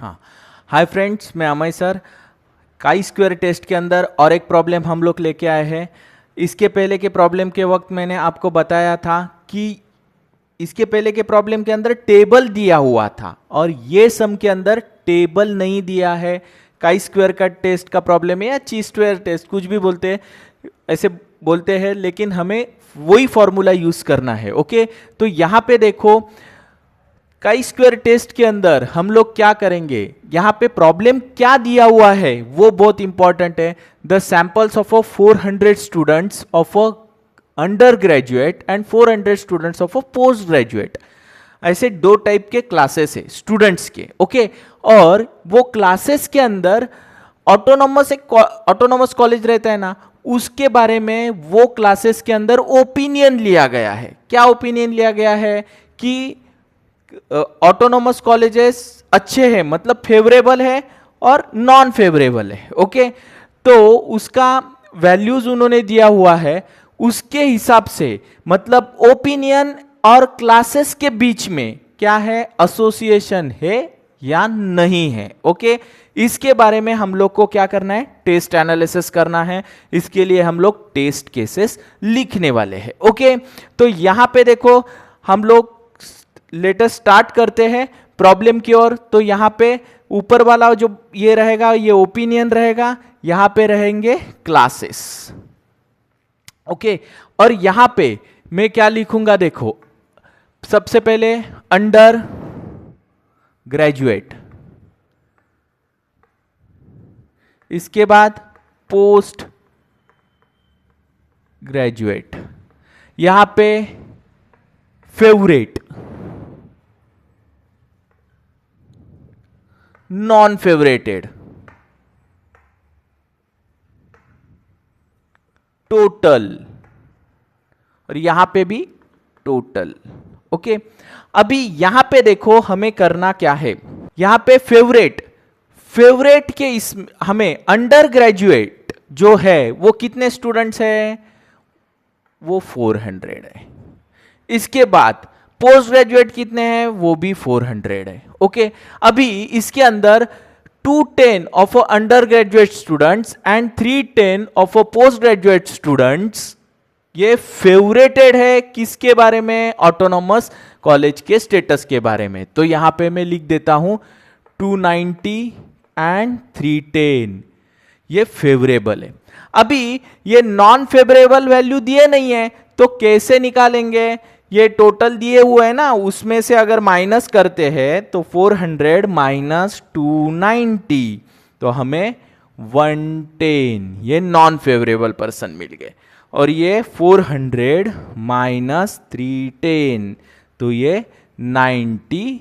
हाँ, hi friends, मैं Amay sir. Chi square test के अंदर और एक प्रॉब्लम हम लोग लेके आए हैं। इसके पहले के प्रॉब्लम के वक्त मैंने आपको बताया था कि इसके पहले के प्रॉब्लम के अंदर टेबल दिया हुआ था और ये सम के अंदर टेबल नहीं दिया है। काई स्क्वायर का टेस्ट का प्रॉब्लम है या ची स्क्वायर टेस्ट, कुछ भी बोलते हैं, ऐसे बोलते हैं, लेकिन हमें वही फॉर्मूला यूज करना है। ओके, तो यहां पे देखो, काई स्क्वायर टेस्ट के अंदर हम लोग क्या करेंगे, यहां पे प्रॉब्लम क्या दिया हुआ है वो बहुत इंपॉर्टेंट है। The samples of 400 students of a under graduate and 400 students of a post graduate, ऐसे दो टाइप के क्लासेस है स्टूडेंट्स के। ओके, और वो क्लासेस के अंदर ऑटोनॉमस कॉलेज रहता है ना, उसके बारे में वो क्लासेस के अंदर ओपिनियन लिया गया है। क्या ओपिनियन लिया गया है कि ऑटोनॉमस कॉलेजेस अच्छे हैं, मतलब फेवरेबल है और नॉन फेवरेबल है। ओके, तो उसका वैल्यूज उन्होंने दिया हुआ है, उसके हिसाब से मतलब ओपिनियन और क्लासेस के बीच में क्या है, एसोसिएशन है या नहीं है। ओके, इसके बारे में हम लोग को क्या करना है, टेस्ट एनालिसिस करना है। इसके लिए हम लोग टेस्ट केसेस लिखने वाले हैं। ओके, तो यहां पे देखो, हम लोग लेटेस्ट स्टार्ट करते हैं प्रॉब्लम की ओर। तो यहां पे ऊपर वाला जो ये रहेगा, ये ओपिनियन रहेगा, यहां पे रहेंगे क्लासेस। ओके, और यहां पे मैं क्या लिखूंगा, देखो, सबसे पहले अंडर ग्रेजुएट, इसके बाद पोस्ट ग्रेजुएट, यहां पे फेवरेट, नॉन फेवरेटेड, टोटल, और यहां पे भी टोटल। ओके, अभी यहां पे देखो हमें करना क्या है, यहां पे फेवरेट के इस हमें अंडर ग्रेजुएट जो है वो कितने स्टूडेंट्स है, वो 400 है। इसके बाद पोस्ट ग्रेजुएट कितने हैं, वो भी 400 है। ओके, अभी इसके अंदर 210 of under graduate students and 310 of post graduate students, ये फेवरेटेड है किसके बारे में, ऑटोनॉमस कॉलेज के स्टेटस के बारे में। तो यहां पे मैं लिख देता हूं 290 एंड 310, ये फेवरेबल है। अभी ये नॉन फेवरेबल वैल्यू दिए नहीं है, तो कैसे निकालेंगे, ये टोटल दिए हुए हैं ना, उसमें से अगर माइनस करते हैं तो 400 माइनस 290, तो हमें 110, ये नॉन फेवरेबल पर्सन मिल गए। और ये 400 माइनस 310, तो ये 90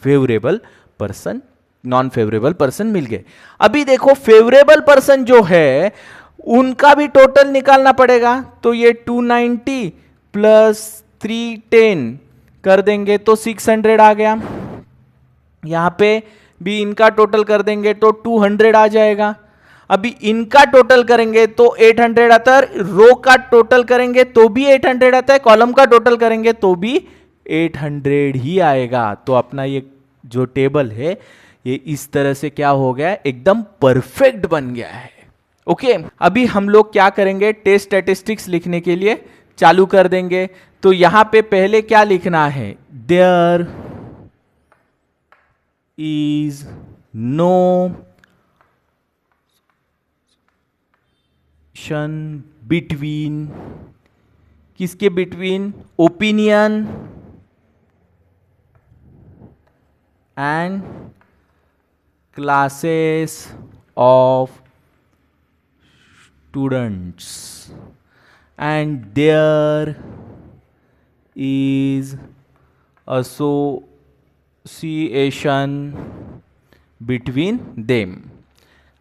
favourable person, non favourable person मिल गए। अभी देखो, फेवरेबल पर्सन जो है उनका भी टोटल निकालना पड़ेगा। तो ये 290 प्लस 310 कर देंगे तो 600 आ गया। यहां पे भी इनका टोटल कर देंगे तो 200 आ जाएगा। अभी इनका टोटल करेंगे तो 800 आता है, रो का टोटल करेंगे तो भी 800 आता है, कॉलम का टोटल करेंगे तो भी 800 ही आएगा। तो अपना ये जो टेबल है ये इस तरह से क्या हो गया, एकदम परफेक्ट बन गया है। ओके, अभी हम लोग क्या करेंगे, टेस्ट स्टैटिस्टिक्स लिखने के लिए चालू कर देंगे। तो यहां पे पहले क्या लिखना है, देयर इज नो बिटवीन, किसके between, opinion and classes of students, and there is association between them,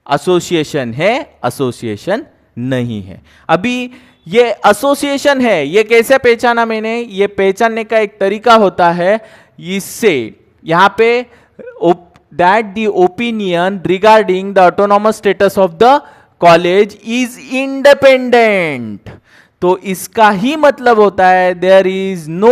association है, एसोसिएशन नहीं है। अभी ये एसोसिएशन है, ये कैसे पहचाना मैंने, ये पहचानने का एक तरीका होता है, इससे यहां पे that the opinion regarding the autonomous status of the college is independent, तो इसका ही मतलब होता है there is no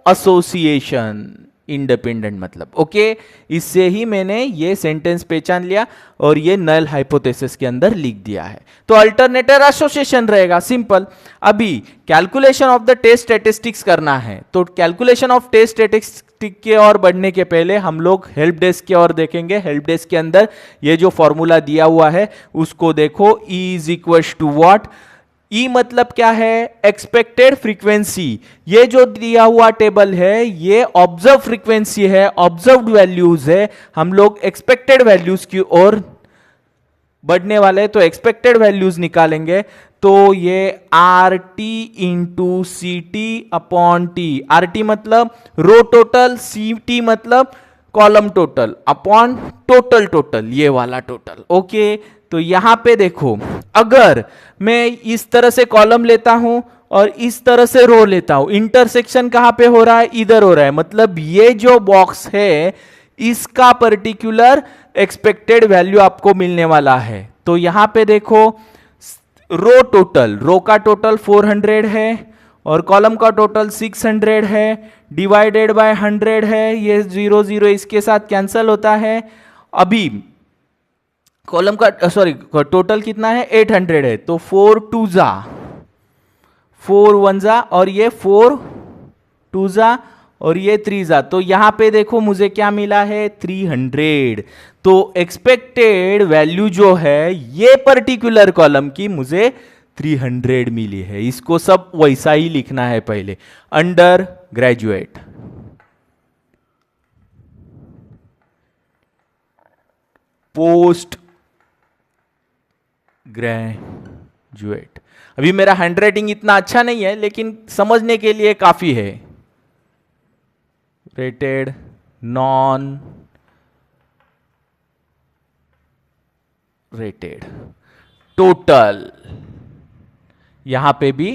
association, independent मतलब। ओके, इससे ही मैंने ये सेंटेंस पहचान लिया और ये नल हाइपोथेसिस के अंदर लिख दिया है। तो अल्टरनेटर एसोसिएशन रहेगा, सिंपल। अभी calculation of the test statistics करना है, तो कैलकुलेशन ऑफ टेस्ट स्टैटिस्टिक के और बढ़ने के पहले हम लोग हेल्प डेस्क की ओर देखेंगे। हेल्प डेस्क के अंदर ये जो फॉर्मूला दिया हुआ है उसको देखो, E is equal to what. E मतलब क्या है, एक्सपेक्टेड फ्रीक्वेंसी। ये जो दिया हुआ टेबल है ये ऑब्जर्व फ्रीक्वेंसी है, ऑब्जर्व्ड वैल्यूज है। हम लोग एक्सपेक्टेड वैल्यूज की ओर बढ़ने वाले, तो एक्सपेक्टेड वैल्यूज निकालेंगे। तो ये R T into C T upon T. R T मतलब रो टोटल, सी टी मतलब column total upon total total, ये वाला टोटल। ओके, तो यहां पे देखो, अगर मैं इस तरह से कॉलम लेता हूं और इस तरह से रो लेता हूं, इंटरसेक्शन कहां पे हो रहा है, इधर हो रहा है। मतलब ये जो बॉक्स है इसका पर्टिकुलर एक्सपेक्टेड वैल्यू आपको मिलने वाला है। तो यहां पे देखो, रो टोटल, रो का टोटल 400 है और कॉलम का टोटल 600 है, डिवाइडेड बाय 100 है। ये 0 0 इसके साथ कैंसल होता है। अभी कॉलम का सॉरी टोटल कितना है, 800 है। तो 4 2 जा 4 1 जा और ये 4 2 जा और ये 3 जा। तो यहां पे देखो मुझे क्या मिला है, 300। तो एक्सपेक्टेड वैल्यू जो है ये पर्टिकुलर कॉलम की मुझे 300 मिली है। इसको सब वैसा ही लिखना है पहले, अंडर ग्रेजुएट, पोस्ट ग्रेजुएट। अभी मेरा हैंडराइटिंग इतना अच्छा नहीं है लेकिन समझने के लिए काफी है। रेटेड, नॉन रेटेड, टोटल, यहां पे भी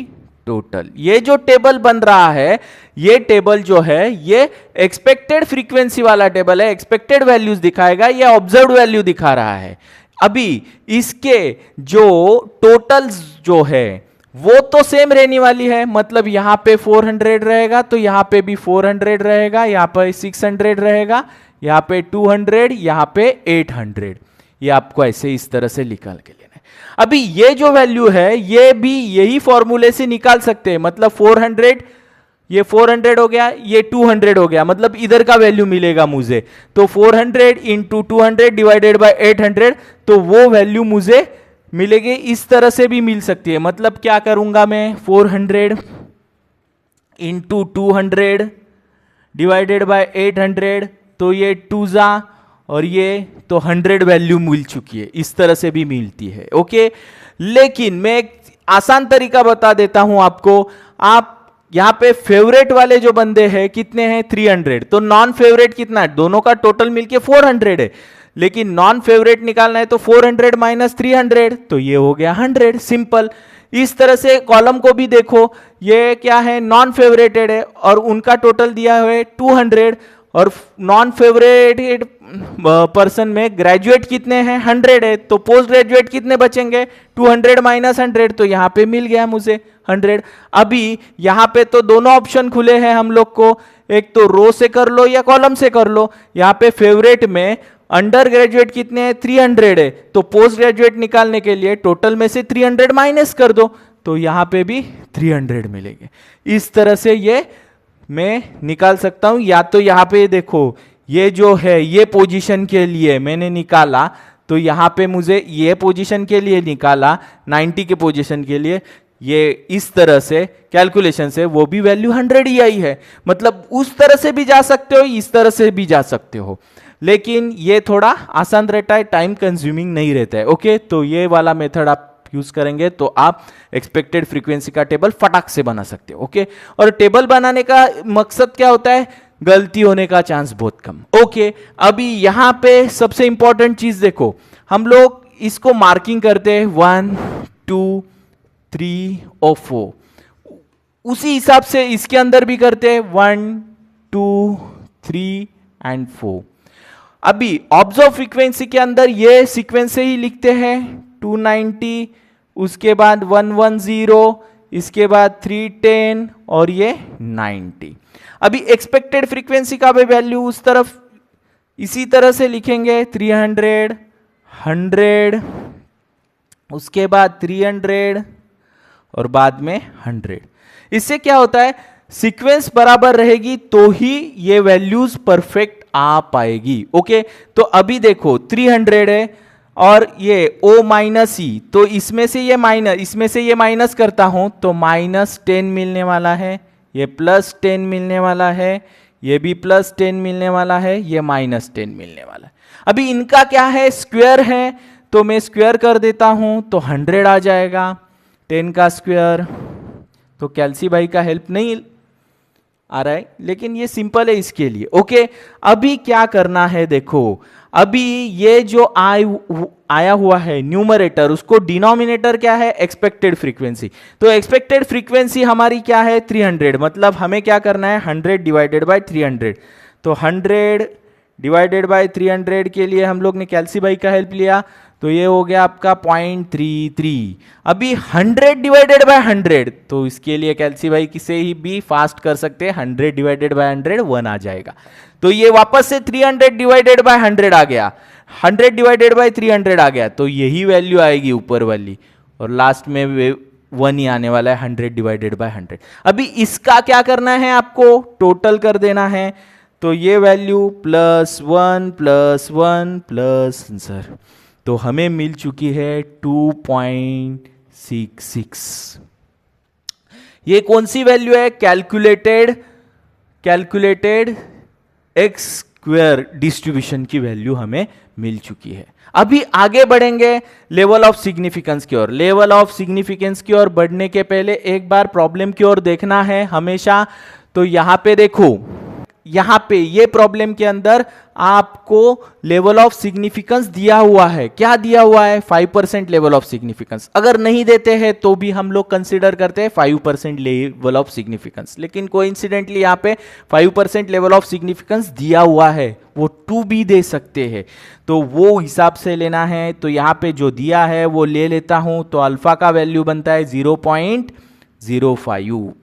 टोटल। ये जो टेबल बन रहा है, ये टेबल जो है ये एक्सपेक्टेड फ्रीक्वेंसी वाला टेबल है, एक्सपेक्टेड वैल्यूज दिखाएगा, ये ऑब्जर्व्ड वैल्यू दिखा रहा है। अभी इसके जो टोटल्स जो है वो तो सेम रहने वाली है, मतलब यहां पे 400 रहेगा तो यहां पे भी 400 रहेगा, यहां पे 600 रहेगा, यहां पे 200, यहां पे 800। ये आपको ऐसे इस तरह से निकाल के लेना है। अभी ये जो वैल्यू है ये भी यही फॉर्मूले से निकाल सकते हैं, मतलब 400, ये 400 हो गया, ये 200 हो गया, मतलब इधर का वैल्यू मिलेगा मुझे। तो 400 इंटू 200 डिवाइडेड बाय 800, तो वो वैल्यू मुझे मिलेगी। इस तरह से भी मिल सकती है, मतलब क्या करूंगा मैं, 400 इंटू 200 डिवाइडेड बाय 800, तो ये 2 जा और ये तो 100 वैल्यू मिल चुकी है। इस तरह से भी मिलती है। ओके, लेकिन मैं एक आसान तरीका बता देता हूं आपको। आप यहां पे फेवरेट वाले जो बंदे हैं कितने हैं, 300। तो नॉन फेवरेट कितना है, दोनों का टोटल मिलके 400 है, लेकिन नॉन फेवरेट निकालना है तो 400 माइनस 300, तो ये हो गया 100, सिंपल। इस तरह से कॉलम को भी देखो, ये क्या है, नॉन फेवरेटेड है और उनका टोटल दिया हुआ है 200, और नॉन फेवरेट पर्सन में ग्रेजुएट कितने हैं, 100 है, तो पोस्ट ग्रेजुएट कितने बचेंगे, 200 माइनस 100, तो यहां पे मिल गया मुझे 100। अभी यहां पे तो दोनों ऑप्शन खुले हैं हम लोग को, एक तो रो से कर लो या कॉलम से कर लो। यहां पे फेवरेट में अंडर ग्रेजुएट कितने हैं, 300 है, तो पोस्ट ग्रेजुएट निकालने के लिए टोटल में से 300 माइनस कर दो, तो यहां पे भी 300 मिलेंगे। इस तरह से ये मैं निकाल सकता हूं। या तो यहां पे देखो, ये जो है ये पोजीशन के लिए मैंने निकाला, तो यहां पे मुझे ये पोजीशन के लिए निकाला, 90 के पोजीशन के लिए, ये इस तरह से कैलकुलेशन से वो भी वैल्यू 100 ही आई है। मतलब उस तरह से भी जा सकते हो, इस तरह से भी जा सकते हो, लेकिन ये थोड़ा आसान रहता है, टाइम कंज्यूमिंग नहीं रहता है। ओके, तो ये वाला मेथड आप यूज करेंगे तो आप एक्सपेक्टेड फ्रीक्वेंसी का टेबल फटाक से बना सकते हो। ओके, और टेबल बनाने का मकसद क्या होता है, गलती होने का चांस बहुत कम। ओके, अभी यहां पे सबसे इंपॉर्टेंट चीज देखो, हम लोग इसको मार्किंग करते हैं 1 2 3 और 4, उसी हिसाब से इसके अंदर भी करते हैं 1 2 3 एंड 4। अभी ऑब्जर्व फ्रीक्वेंसी के अंदर ये सीक्वेंस से ही लिखते हैं, 290, उसके बाद 110, इसके बाद 310 और ये 90। अभी एक्सपेक्टेड फ्रीक्वेंसी का भी वैल्यू उस तरफ इसी तरह से लिखेंगे, 300, 100, उसके बाद 300 और बाद में 100। इससे क्या होता है, सीक्वेंस बराबर रहेगी तो ही ये वैल्यूज परफेक्ट आ पाएगी। ओके, तो अभी देखो 300 है और ये O माइनस ई, तो इसमें से ये माइनस करता हूं तो -10 मिलने वाला है, ये +10 मिलने वाला है, ये भी +10 मिलने वाला है, ये -10 मिलने वाला है। अभी इनका क्या है, स्क्वायर है, तो मैं स्क्वायर कर देता हूं तो 100 आ जाएगा, 10 का स्क्वायर। तो कैल्सी भाई का हेल्प नहीं आ रहा है, लेकिन ये सिंपल है इसके लिए। ओके, अभी क्या करना है, देखो अभी ये जो आया हुआ है न्यूमरेटर, उसको डिनोमिनेटर क्या है, एक्सपेक्टेड फ्रीक्वेंसी। तो एक्सपेक्टेड फ्रीक्वेंसी हमारी क्या है, 300, मतलब हमें क्या करना है, 100 डिवाइडेड बाय 300। तो 100 डिवाइडेड बाय 300 के लिए हम लोग ने कैल्सी भाई का हेल्प लिया, तो ये हो गया आपका 0.33। अभी 100 डिवाइडेड बाय 100, तो इसके लिए कैल्सी भाई किसे ही भी फास्ट कर सकते हैं, 100 डिवाइडेड बाय 100 1 आ जाएगा। तो ये वापस से 300 डिवाइडेड बाय 100 आ गया, 100 डिवाइडेड बाय 300 आ गया, तो यही वैल्यू आएगी ऊपर वाली, और लास्ट में 1 ही आने वाला है, 100 डिवाइडेड बाय 100। अभी इसका क्या करना है, आपको टोटल कर देना है, तो ये वैल्यू +1 +1 प्लस आंसर, तो हमें मिल चुकी है 2.66। ये कौन सी वैल्यू है, कैलकुलेटेड एक्स स्क्वायर डिस्ट्रीब्यूशन की वैल्यू हमें मिल चुकी है। अभी आगे बढ़ेंगे लेवल ऑफ सिग्निफिकेंस की ओर। लेवल ऑफ सिग्निफिकेंस की ओर बढ़ने के पहले एक बार प्रॉब्लम की ओर देखना है हमेशा। तो यहां पे देखो, यहां पे ये प्रॉब्लम के अंदर आपको लेवल ऑफ सिग्निफिकेंस दिया हुआ है। क्या दिया हुआ है, 5% लेवल ऑफ सिग्निफिकेंस। अगर नहीं देते हैं तो भी हम लोग कंसीडर करते हैं 5% लेवल ऑफ सिग्निफिकेंस, लेकिन कोइंसिडेंटली यहां पे 5% लेवल ऑफ सिग्निफिकेंस दिया हुआ है, वो 2 भी दे सकते हैं, तो वो हिसाब से लेना है। तो यहां पे जो दिया है वो ले लेता हूं, तो अल्फा का वैल्यू बनता है 0.05।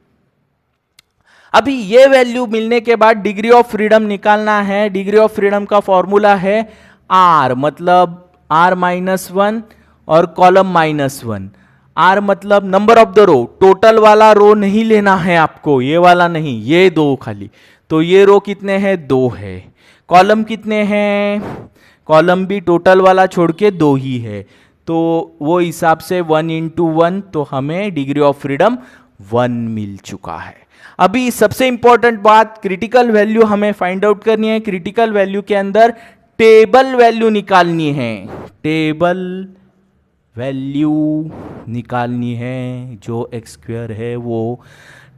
अभी ये वैल्यू मिलने के बाद डिग्री ऑफ फ्रीडम निकालना है। डिग्री ऑफ फ्रीडम का फॉर्मूला है R, मतलब R-1 और कॉलम -1। R मतलब number of the row, total वाला रो नहीं लेना है आपको, ये वाला नहीं, ये 2 खाली। तो ये रो कितने हैं, 2 है। कॉलम कितने हैं, कॉलम भी टोटल वाला छोड़ के 2 ही है, तो वो हिसाब से 1 × 1, तो हमें डिग्री ऑफ फ्रीडम 1 मिल चुका है। अभी सबसे इंपॉर्टेंट बात, क्रिटिकल वैल्यू हमें फाइंड आउट करनी है। क्रिटिकल वैल्यू के अंदर टेबल वैल्यू निकालनी है, टेबल वैल्यू निकालनी है, जो एक्स स्क्वायर है वो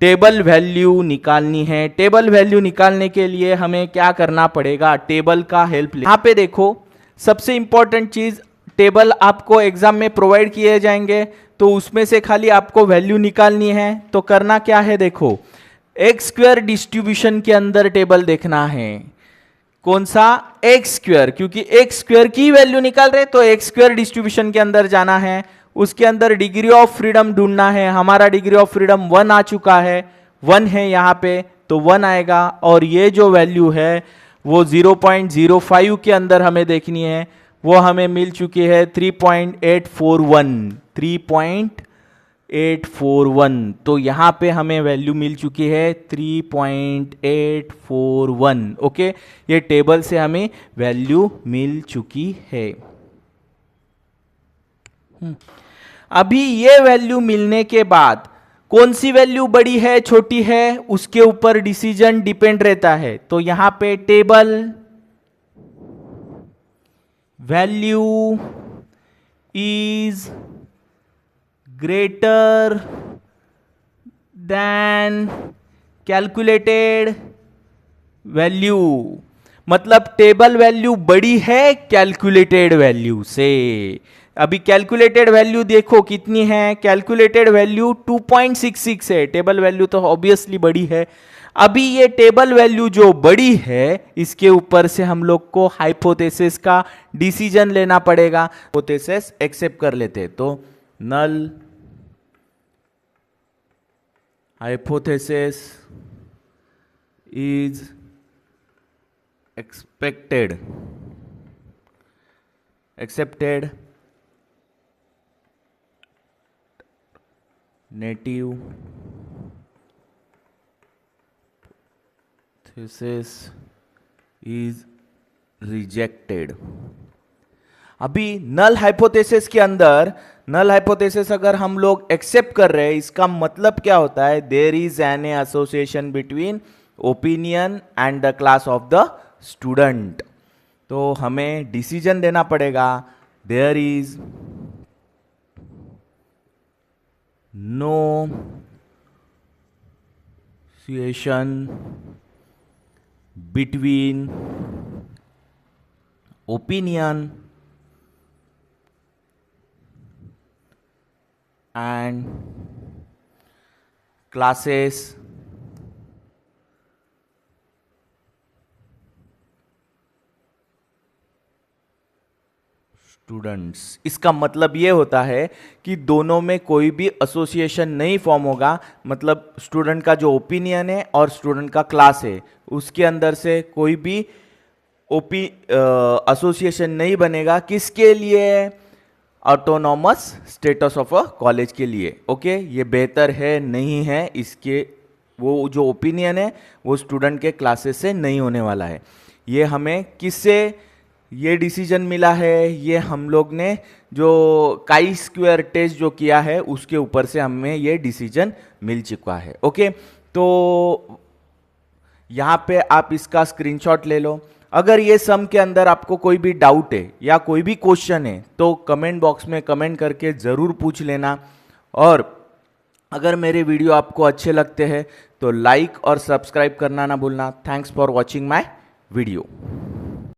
टेबल वैल्यू निकालनी है। टेबल वैल्यू निकालने के लिए हमें क्या करना पड़ेगा, टेबल का हेल्प ले। यहां पे देखो सबसे इंपॉर्टेंट चीज, टेबल आपको एग्जाम में प्रोवाइड किए जाएंगे, तो उसमें से खाली आपको वैल्यू निकालनी है। तो करना क्या है, देखो एक्स स्क्वायर डिस्ट्रीब्यूशन के अंदर टेबल देखना है। कौन सा, एक्स स्क्वायर, क्योंकि एक्स स्क्वायर की वैल्यू निकाल रहे, तो एक्स स्क्वायर डिस्ट्रीब्यूशन के अंदर जाना है। उसके अंदर डिग्री ऑफ फ्रीडम ढूंढना है। हमारा डिग्री ऑफ फ्रीडम 1 आ चुका है, 1 है यहां पे, तो 1 आएगा। और ये जो वैल्यू है वो 0.05 के अंदर हमें देखनी है, वो हमें मिल चुकी है 3.841। तो यहां पे हमें वैल्यू मिल चुकी है 3.841। ओके, ये टेबल से हमें वैल्यू मिल चुकी है। अभी ये वैल्यू मिलने के बाद कौन सी वैल्यू बड़ी है छोटी है, उसके ऊपर डिसीजन डिपेंड रहता है। तो यहां पे table value is greater than calculated value, मतलब टेबल वैल्यू बड़ी है कैलकुलेटेड वैल्यू से। अभी कैलकुलेटेड वैल्यू देखो कितनी है, कैलकुलेटेड वैल्यू 2.66 है, टेबल वैल्यू तो ऑब्वियसली बड़ी है। अभी ये टेबल वैल्यू जो बड़ी है, इसके ऊपर से हम लोग को हाइपोथेसिस का डिसीजन लेना पड़ेगा। हाइपोथेसिस एक्सेप्ट कर लेते तो null hypothesis is expected, accepted native thesis is rejected। अभी नल हाइपोथेसिस के अंदर, नल हाइपोथेसिस अगर हम लोग एक्सेप्ट कर रहे हैं, इसका मतलब क्या होता है, there is an association between opinion and the class of the student. तो हमें डिसीजन देना पड़ेगा, there is no association between opinion and classes students. इसका मतलब ये होता है कि दोनों में कोई भी एसोसिएशन नहीं फॉर्म होगा, मतलब स्टूडेंट का जो ओपिनियन है और स्टूडेंट का क्लास है उसके अंदर से कोई भी एसोसिएशन नहीं बनेगा। किसके लिए? Autonomous status of a college के लिए। ओके, ये बेहतर है नहीं है, इसके वो जो ओपिनियन है वो स्टूडेंट के क्लासेस से नहीं होने वाला है। ये हमें किससे ये डिसीजन मिला है? ये हम लोग ने जो काई स्क्वायर टेस्ट जो किया है उसके ऊपर से हमें ये डिसीजन मिल चुका है। ओके, तो यहाँ पे आप इसका स्क्रीनशॉट ले लो। अगर ये सम के अंदर आपको कोई भी डाउट है या कोई भी क्वेश्चन है तो कमेंट बॉक्स में कमेंट करके ज़रूर पूछ लेना। और अगर मेरे वीडियो आपको अच्छे लगते हैं तो लाइक और सब्सक्राइब करना ना भूलना। Thanks for watching my video.